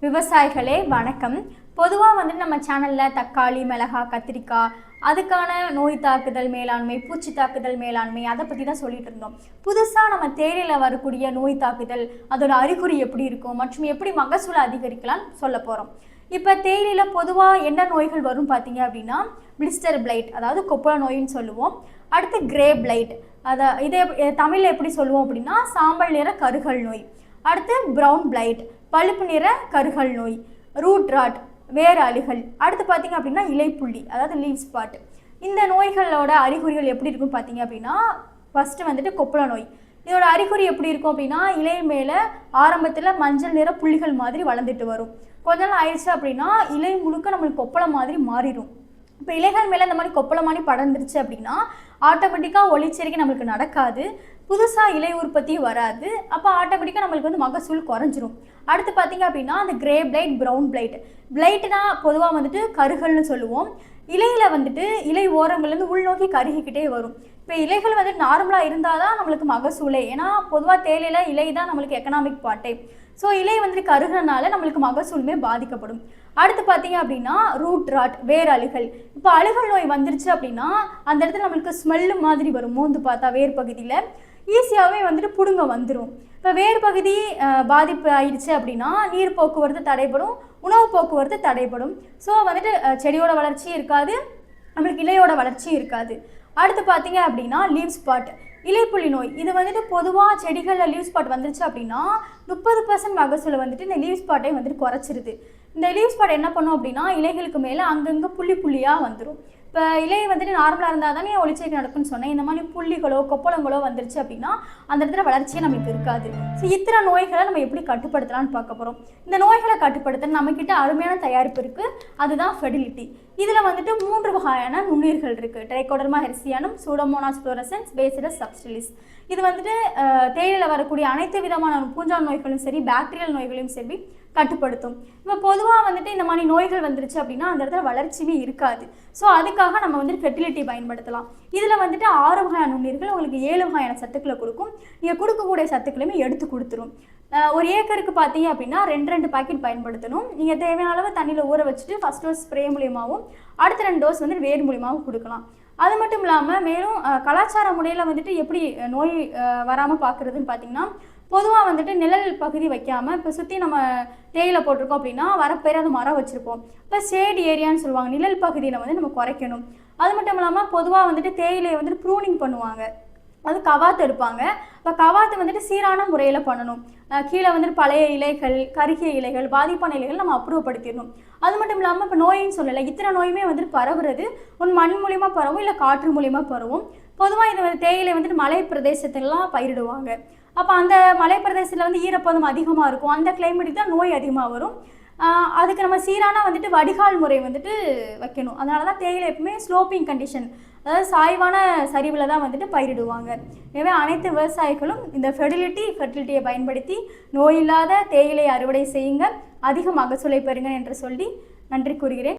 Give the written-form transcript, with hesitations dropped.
விவசாயிகளே வணக்கம். பொதுவாக நம்ம சேனலில் தக்காளி, மிளகாய், கத்திரிக்காய் அதுக்கான நோய் தாக்குதல் மேலாண்மை, பூச்சி தாக்குதல் மேலாண்மை அதை பற்றி தான் சொல்லிட்டு இருந்தோம். புதுசாக நம்ம தேயிலையில் வரக்கூடிய நோய் தாக்குதல், அதோட அறிகுறி எப்படி இருக்கும் மற்றும் எப்படி மகசூலை அதிகரிக்கலாம்னு சொல்ல போகிறோம். இப்போ தேயிலையில் பொதுவாக என்ன நோய்கள் வரும் பார்த்தீங்க அப்படின்னா, பிளிஸ்டர் பிளைட், அதாவது கொப்பள நோயின்னு சொல்லுவோம். அடுத்து கிரே பிளைட், இதே தமிழில் எப்படி சொல்லுவோம் அப்படின்னா சாம்பல் நிற கருகல் நோய். அடுத்து ப்ரௌன் பிளைட், பழுப்பு நிற கருகல் நோய். ரூட் ராட், வேறு அழுகல். அடுத்து பார்த்தீங்க அப்படின்னா இலைப்புள்ளி, அதாவது லீவ் ஸ்பாட். இந்த நோய்களோட அறிகுறிகள் எப்படி இருக்கும் பார்த்தீங்க அப்படின்னா, ஃபஸ்ட்டு கொப்பள நோய். இதோட அறிகுறி எப்படி இருக்கும் அப்படின்னா, இலை மேலே ஆரம்பத்தில் மஞ்சள் நிற புள்ளிகள் மாதிரி வளர்ந்துட்டு வரும். கொஞ்ச நாள் ஆயிடுச்சு அப்படின்னா இலை முழுக்க நம்மளுக்கு கொப்பளம் மாதிரி மாறிடும். இப்போ இலைகள் மேலே இந்த மாதிரி கொப்பளம் மாதிரி படர்ந்துருச்சு அப்படின்னா ஆட்டோமேட்டிக்காக ஒளிச்சேர்க்கை நம்மளுக்கு நடக்காது, புதுசாக இலை உற்பத்தி வராது. அப்போ ஆட்டோமேட்டிக்காக நம்மளுக்கு மகசூல் குறைஞ்சிரும். அடுத்து பார்த்தீங்க அப்படின்னா அந்த கிரே பிளைட், ப்ரௌன் பிளைட். பிளைட்னா பொதுவாக கருகல்னு சொல்லுவோம். இலையில் இலை ஓரங்கள்லேருந்து உள்நோக்கி கருகிக்கிட்டே வரும். இப்போ இலைகள் நார்மலாக இருந்தால் தான் நம்மளுக்கு மகசூலே. ஏன்னா பொதுவாக தேயிலையில் இலை தான் நம்மளுக்கு எக்கனாமிக் பார்ட்டே. ஸோ இலை கருகிறனால நம்மளுக்கு மகசூலுமே பாதிக்கப்படும். அடுத்து பார்த்தீங்க அப்படின்னா ரூட் ராட், வேர் அழுகல். இப்போ அழுகல் நோய் வந்துருச்சு அப்படின்னா அந்த இடத்துல நம்மளுக்கு ஸ்மெல்லு மாதிரி வரும். மோந்து பார்த்தா வேர் பகுதியில் ஈஸியாகவே பிடுங்க வந்துடும். இப்போ வேர் பகுதி பாதிப்பு ஆயிடுச்சு அப்படின்னா நீர் போக்குவரத்து தடைப்படும், உணவு போக்குவரத்து தடைப்படும். ஸோ செடியோட வளர்ச்சியும் இருக்காது, நம்மளுக்கு இலையோட வளர்ச்சியும் இருக்காது. அடுத்து பார்த்தீங்க அப்படின்னா லீவ் ஸ்பாட், இலைப்புள்ளி நோய். இது பொதுவாக செடிகளில் லீவ் ஸ்பாட் வந்துருச்சு அப்படின்னா 30% மகசூலை இந்த லீவ் ஸ்பாட்டை குறைச்சிருது. இந்த லீவ் ஸ்பாட் என்ன பண்ணும் அப்படின்னா இலைகளுக்கு மேலே அங்கங்கே புள்ளி புள்ளியாக வந்துடும். இப்போ இலை நார்மலாக இருந்தால் தானே ஒளிச்சேர்க்கை நடக்கும்னு சொன்னேன். இந்த மாதிரி புள்ளிகளோ கொப்பளங்களோ வந்துருச்சு அப்படின்னா அந்த இடத்துல வளர்ச்சியே நம்மளுக்கு இருக்காது. ஸோ இத்தனை நோய்களை நம்ம எப்படி கட்டுப்படுத்தலாம்னு பார்க்க போகிறோம். இந்த நோய்களை கட்டுப்படுத்த நம்மக்கிட்ட அருமையான தயாரிப்பு இருக்குது, அதுதான் ஃபெர்டிலிட்டி. இதில் 3 வகையான நுண்ணுயிர்கள் இருக்குது. Trichoderma harzianum, Pseudomonas fluorescens, Bacillus subtilis. இது தேயிலையில் வரக்கூடிய அனைத்து விதமான பூஞ்சான் நோய்களும் சரி, பாக்டீரியல் நோய்களையும் சரி கட்டுப்படுத்தும். இப்போ பொதுவாக இந்த மாதிரி நோய்கள் வந்துருச்சு அப்படின்னா அந்த இடத்துல வளர்ச்சியுமே இருக்காது. ஸோ அதுக்காக நம்ம ஃபெர்டிலிட்டி பயன்படுத்தலாம். இதில் 6 வகையான நுண்ணுயிர்கள் உங்களுக்கு 7 வகையான சத்துக்களை கொடுக்கும். நீங்கள் கொடுக்கக்கூடிய சத்துக்களையுமே எடுத்து கொடுத்துரும். ஒரு ஏக்கருக்கு பார்த்தீங்க அப்படின்னா 2 பாக்கெட் பயன்படுத்தணும். நீங்கள் தேவையான அளவு தண்ணியில் ஊற வச்சுட்டு ஃபஸ்ட் டோஸ் ஸ்ப்ரே மூலியமாகவும் அடுத்த 2 டோஸ் வேர் மூலியமாகவும் கொடுக்கலாம். அது மட்டும் இல்லாமல் மேலும் கலாச்சார முறையில் எப்படி நோய் வராமல் பார்க்குறதுன்னு பார்த்தீங்கன்னா, பொதுவாக நிழல் பகுதி வைக்காமல் இப்போ சுற்றி நம்ம தேயிலை போட்டிருக்கோம் அப்படின்னா வரப்பேராத மரம் வச்சுருப்போம். இப்போ ஷேட் ஏரியான்னு சொல்லுவாங்க, நிழல் பகுதியில் நம்ம குறைக்கணும். அது மட்டும் இல்லாமல் பொதுவாக தேயிலையை ப்ரூனிங் பண்ணுவாங்க, அது கவாத்து எடுப்பாங்க. இப்போ கவாத்து சீரான முறையில் பண்ணணும். கீழே பழைய இலைகள், கருகிய இலைகள், பாதிப்பான இலைகள் நம்ம அப்புறப்படுத்திடணும். அது மட்டும் இல்லாமல் இப்போ நோயின்னு சொல்லலை, இத்தனை நோயுமே பரவுறது ஒன்று மண் மூலியமாக பரவும், இல்லை காற்று மூலியமாக பரவும். பொதுவாக இது தேயிலை மலை பிரதேசத்துலலாம் பயிரிடுவாங்க. அப்போ அந்த மலை பிரதேசத்தில் ஈரப்பதம் அதிகமாக இருக்கும், அந்த கிளைமேட்டுக்கு தான் நோய் அதிகமாக வரும். அதுக்கு நம்ம சீரான வடிகால் முறை வைக்கணும். அதனால தான் தேயிலை எப்பவுமே ஸ்லோப்பிங் கண்டிஷன், அதாவது சாய்வான சரிவில் தான் பயிரிடுவாங்க. எனவே அனைத்து விவசாயிகளும் இந்த ஃபெர்டிலிட்டியை பயன்படுத்தி நோயில்லாத தேயிலை அறுவடை செய்யுங்க, அதிக மகசூலை பெறுங்க என்று சொல்லி நன்றி கூறுகிறேன்.